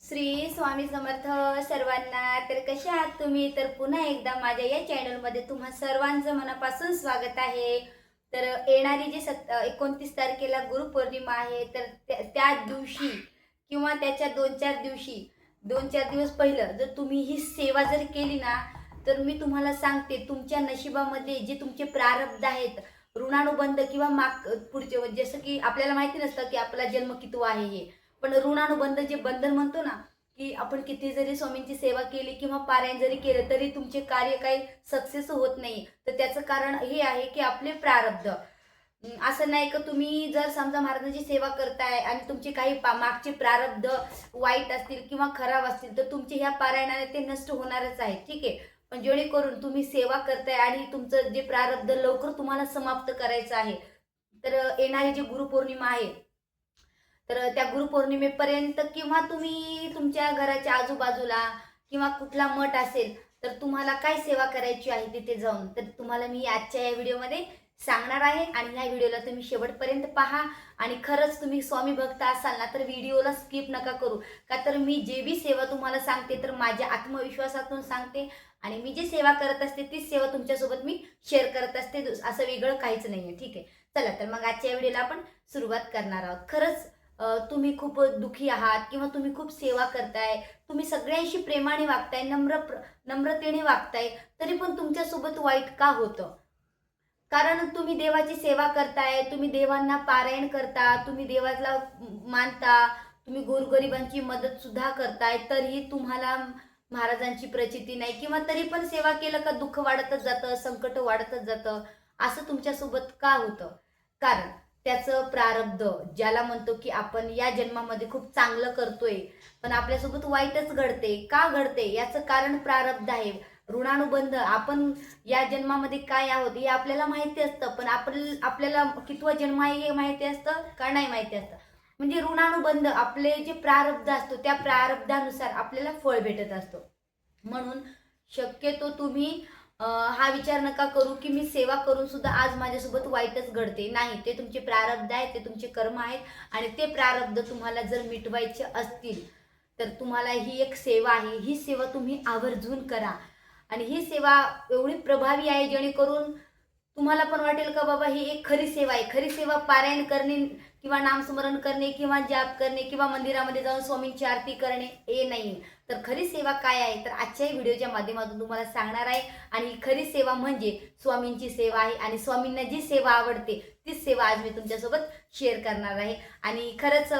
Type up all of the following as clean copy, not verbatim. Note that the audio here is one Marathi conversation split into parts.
श्री स्वामी समर्थ सर्वांना. तर कशा आहात तुम्ही? तर पुन्हा एकदा माझ्या या चॅनलमध्ये तुम्हा सर्वांचं मनापासून स्वागत आहे. तर येणारी जी 29 तारखेला गुरुपौर्णिमा आहे, तर त्या दिवशी किंवा त्याच्या 2-4 दिवस पहिलं जर तुम्ही ही सेवा जर केली ना, तर मी तुम्हाला सांगते तुमच्या नशिबामध्ये जे तुमचे प्रारब्ध आहेत, ऋणानुबंध किंवा पुढचे, जसं की आपल्याला माहिती नसतं की आपला जन्म कितवा आहे हे, पण ऋणानुबंध जे बंधन म्हणतो ना, की आपण किती जरी स्वामींची सेवा केली किंवा पारायण जरी केलं तरी तुमचे कार्य काही सक्सेस होत नाही, तर त्याचं कारण हे आहे की आपले प्रारब्ध. असं नाही का तुम्ही जर समजा महाराजांची सेवा करताय आणि तुमचे काही मागचे प्रारब्ध वाईट असतील किंवा खराब असतील, तर तुमचे ह्या पारायणाने ते नष्ट होणारच आहे, ठीक आहे. पण जेणेकरून तुम्ही सेवा करताय आणि तुमचं जे प्रारब्ध लवकर तुम्हाला समाप्त करायचं आहे, तर येणारी जी गुरुपौर्णिमा आहे, तर त्या गुरुपौर्णिमेपर्यंत किंवा तुम्ही तुमच्या घराच्या आजूबाजूला किंवा कुठला मठ असेल, तर तुम्हाला काय सेवा करायची आहे तिथे जाऊन, तर तुम्हाला मी आजच्या या व्हिडिओमध्ये सांगणार आहे. आणि ह्या व्हिडिओला तुम्ही शेवटपर्यंत पहा. आणि खरंच तुम्ही स्वामी भक्त असाल ना, तर व्हिडिओला स्किप नका करू. का तर मी जे बी सेवा तुम्हाला सांगते तर माझ्या आत्मविश्वासातून सांगते, आणि मी जी सेवा करत असते तीच सेवा तुमच्यासोबत मी शेअर करत असते. असं वेगळं काहीच नाही आहे, ठीक आहे. चला तर मग आजच्या व्हिडिओला आपण सुरुवात करणार आहोत. खरंच तुम्ही खूप दुःखी आहात किंवा तुम्ही खूप सेवा करताय, तुम्ही सगळ्यांशी प्रेमाने वागताय, नम्रतेने वागताय, तरी पण तुमच्यासोबत वाईट का होतं? कारण तुम्ही देवाची सेवा करताय, तुम्ही देवांना पारायण करता, तुम्ही देवाला मानता, तुम्ही गोरगरिबांची मदत सुद्धा करताय, तरीही तुम्हाला महाराजांची प्रचिती नाही, किंवा तरी पण सेवा केलं का दुःख वाढतच जातं, संकट वाढतच जातं. असं तुमच्यासोबत का होतं? कारण त्याचं प्रारब्ध, ज्याला म्हणतो की आपण या जन्मामध्ये खूप चांगलं करतोय पण आपल्यासोबत वाईटच घडते. का घडते याचं कारण प्रारब्ध आहे, ऋणानुबंध. आपण या जन्मामध्ये काय आहोत हे आपल्याला माहिती असतं, पण आपल्याला कितवा जन्म आहे हे माहिती असतं का नाही माहिती असतं. म्हणजे ऋणानुबंध, आपले जे प्रारब्ध असतो त्या प्रारब्धानुसार आपल्याला फळ भेटत असतो. म्हणून शक्यतो तुम्ही हा विचार नका करू की मी सेवा करून सुद्धा आज माझ्यासोबत वाईटच घडते. नाही, ते तुमचे प्रारब्ध आहेत, ते तुमचे कर्म आहेत, आणि ते प्रारब्ध तुम्हाला जर मिटवायचे असतील तर तुम्हाला ही एक सेवा आहे, ही सेवा तुम्ही आवर्जून करा. आणि ही सेवा एवढी प्रभावी आहे जेणेकरून तुम्हाला पण वाटेल का बाबा ही एक खरी सेवा आहे. खरी सेवा पारायण करणे किंवा नामस्मरण करणे किंवा जाप करणे किंवा मंदिरामध्ये जाऊन स्वामींची आरती करणे हे नाही. तर खरी सेवा काय आहे, तर आजच्या व्हिडिओच्या माध्यमातून तुम्हाला सांगणार आहे. आणि ही खरी सेवा म्हणजे स्वामींची सेवा आहे, आणि स्वामींना जी सेवा आवडते तीच सेवा आज मी तुमच्यासोबत शेअर करणार आहे. आणि खरंच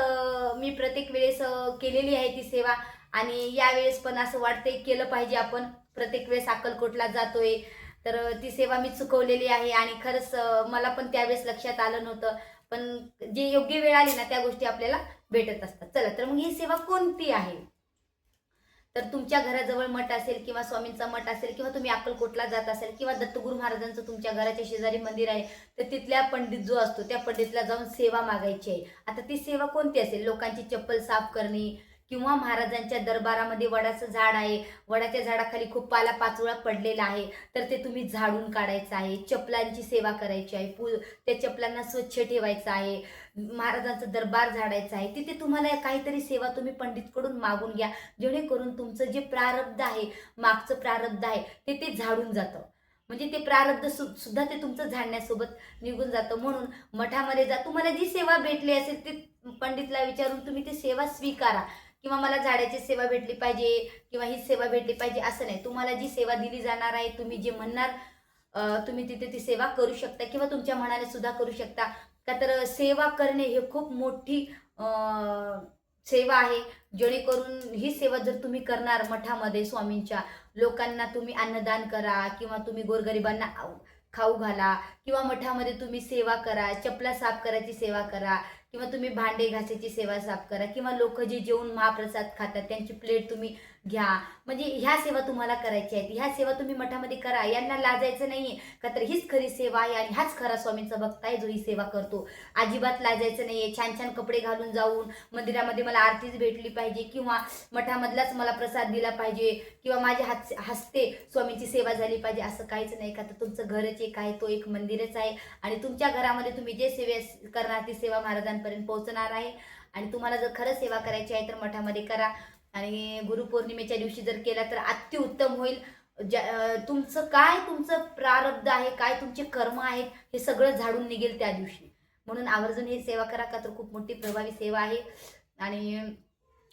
मी प्रत्येक वेळेस केलेली आहे ती सेवा, आणि यावेळेस पण असं वाटतंय केलं पाहिजे आपण. प्रत्येक वेळेस अक्कलकोटला जातोय, तर ती सेवा मी चुकवलेली आहे. आणि खरंच मला पण त्यावेळेस लक्षात आलं नव्हतं, पण जे योग्य वेळ आली ना त्या गोष्टी आपल्याला भेटत असतात. चला तर मग ही सेवा कोणती आहे? तर तुमच्या घराजवळ मठ असेल किंवा स्वामींचा मठ असेल किंवा तुम्ही अक्कलकोटला जात असेल किंवा दत्तगुरू महाराजांचं तुमच्या घराच्या शेजारी मंदिर आहे, तर तिथल्या पंडित जो असतो त्या पंडितला जाऊन सेवा मागायची आहे. आता ती सेवा कोणती असेल? लोकांची चप्पल साफ करणे, किंवा महाराजांच्या दरबारामध्ये वडाचं झाड आहे, वडाच्या झाडाखाली खूप पालापाचोळा पडलेला आहे, तर ते तुम्ही झाडून काढायचं आहे. चपलांची सेवा करायची आहे, त्या चपलांना स्वच्छ ठेवायचं आहे. महाराजांचं दरबार झाडायचं आहे, तिथे तुम्हाला काहीतरी सेवा तुम्ही पंडितकडून मागून घ्या, जेणेकरून तुमचं जे प्रारब्ध आहे, मागचं प्रारब्ध आहे, ते झाडून जातं. म्हणजे ते प्रारब्ध सुद्धा ते तुमचं झाडण्यासोबत निघून जातं. म्हणून मठामध्ये जा, तुम्हाला जी सेवा भेटली असेल ते पंडितला विचारून तुम्ही ती सेवा स्वीकारा. किंवा मला झाडाची सेवा भेटली पाहिजे किंवा ही सेवा भेटली पाहिजे असं नाही. तुम्हाला जी सेवा दिली जाणार आहे, तुम्ही जे म्हणणार, तुम्ही तिथे ती सेवा करू शकता किंवा तुमच्या मनाने सुद्धा करू शकता. का तर सेवा करणे हे खूप मोठी सेवा आहे. जेणेकरून ही सेवा जर तुम्ही करणार मठामध्ये स्वामींच्या, लोकांना तुम्ही अन्नदान करा किंवा तुम्ही गोरगरिबांना खाऊ घाला, किंवा मठामध्ये तुम्ही सेवा करा, चपला साफ करायची सेवा करा, किंवा तुम्ही भांडे घासायची सेवा साफ करा, किंवा लोक जे जेवून महाप्रसाद खातात त्यांची प्लेट तुम्ही घ्या. म्हणजे ह्या सेवा तुम्हाला करायच्या आहेत. ह्या सेवा तुम्ही मठामध्ये करा, यांना लाजायचं नाहीये. का तर हीच खरी सेवा आहे आणि हाच खरा स्वामींचा भक्त आहे जो ही सेवा करतो. अजिबात लाजायचं नाहीये. छान छान कपडे घालून जाऊन मंदिरामध्ये मला आरतीच भेटली पाहिजे, किंवा मठामधलाच मला प्रसाद दिला पाहिजे, किंवा माझ्या हस्ते स्वामींची सेवा झाली पाहिजे, असं काहीच नाही. का तर तुमचं घरच एक आहे, तो एक मंदिरच आहे, आणि तुमच्या घरामध्ये तुम्ही जे सेवा करणार ती सेवा महाराजांपर्यंत पोहोचणार आहे. आणि तुम्हाला जर खरंच सेवा करायची आहे तर मठामध्ये करा. आणि गुरुपौर्णिमेच्या दिवशी जर केला तर अत्युत्तम होईल. तुमचं प्रारब्ध आहे, काय तुमचे कर्म आहेत, हे सगळं झाडून निघेल त्या दिवशी. म्हणून आवर्जून ही सेवा करा, का तर खूप मोठी प्रभावी सेवा आहे. आणि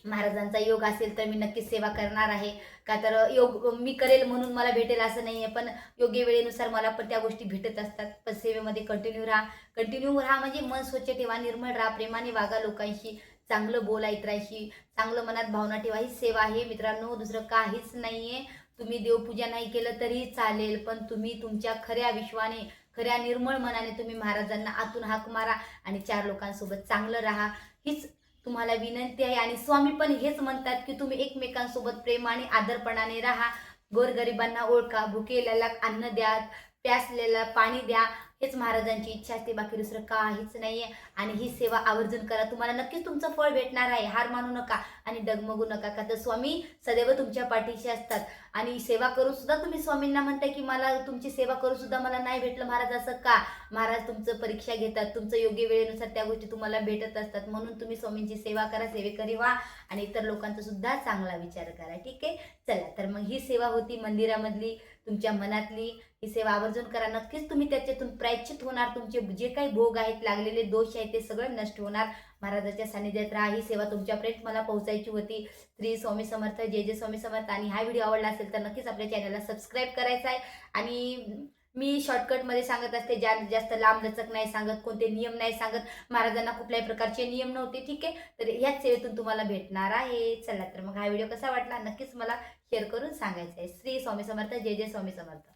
महाराजांचा योग असेल तर मी नक्कीच सेवा करणार आहे. का तर योग मी करेल म्हणून मला भेटेल असं नाही आहे, पण योग्य वेळेनुसार मला पण त्या गोष्टी भेटत असतात. पण सेवेमध्ये कंटिन्यू राहा म्हणजे मन स्वच्छ ठेवा, निर्मळ राहा, प्रेमाने वागा लोकांशी, चांगलं बोला इतरांशी, चांगलं मनात भावना ठेवा. ही सेवा आहे मित्रांनो, दुसरं काहीच नाही आहे. तुम्ही देवपूजा नाही केलं तरी चालेल, पण तुम्ही तुमच्या खऱ्या विश्वाने, खऱ्या निर्मळ मनाने तुम्ही महाराजांना आतून हाक मारा आणि 4 लोकांसोबत चांगलं राहा. हीच तुम्हाला विनंती आहे. आणि स्वामी पण हेच म्हणतात की तुम्ही एकमेकांसोबत प्रेमाने आदरपणाने राहा, गोरगरिबांना ओळखा, भुकेल्याला अन्न द्या, प्यासलेला पाणी द्या. हेच महाराजांची इच्छा असते, बाकी दुसरं काहीच नाहीये. आणि ही सेवा आवर्जून करा, तुम्हाला नक्कीच तुमचं फळ भेटणार आहे. हार मानू नका आणि डगमगू नका, का तर स्वामी सदैव तुमच्या पाठीशी असतात. आणि सेवा करून सुद्धा तुम्ही स्वामींना म्हणताय की मला तुमची सेवा करून सुद्धा मला नाही भेटलं महाराज, असं का? महाराज तुमचं परीक्षा घेतात, तुमचं योग्य वेळेनुसार त्या गोष्टी तुम्हाला भेटत असतात. म्हणून तुम्ही स्वामींची सेवा करा, सेवेकरी व्हा आणि इतर लोकांचा सुद्धा चांगला विचार करा. ठीक आहे, चला तर मग ही सेवा होती मंदिरामधली, तुमच्या मनातली. ही सेवा आवर्जून करा, नक्कीच तुम्ही त्याच्यातून प्रायश्चित होणार. तुमचे जे काही भोग आहेत, लागलेले दोष आहेत, ते सगळं नष्ट होणार. महाराजाच्या सानिध्यात राहा. ही सेवा तुमच्यापर्यंत मला पोहोचायची होती. श्री स्वामी समर्थ, जय जय स्वामी समर्थ. आणि हा व्हिडिओ आवडला असेल तर नक्कीच आपल्या चॅनलला सबस्क्राईब करायचा आहे. आणि मी शॉर्टकटमध्ये सांगत असते, जास्त लांब लचक नाही सांगत, कोणते नियम नाही सांगत. महाराजांना कुठल्याही प्रकारचे नियम नव्हते. ठीक आहे, तर ह्याच सेवेतून तुम्हाला भेटणार आहे. चला तर मग हा व्हिडिओ कसा वाटला नक्कीच मला शेअर करून सांगायचा आहे. श्री स्वामी समर्थ, जय जय स्वामी समर्थ.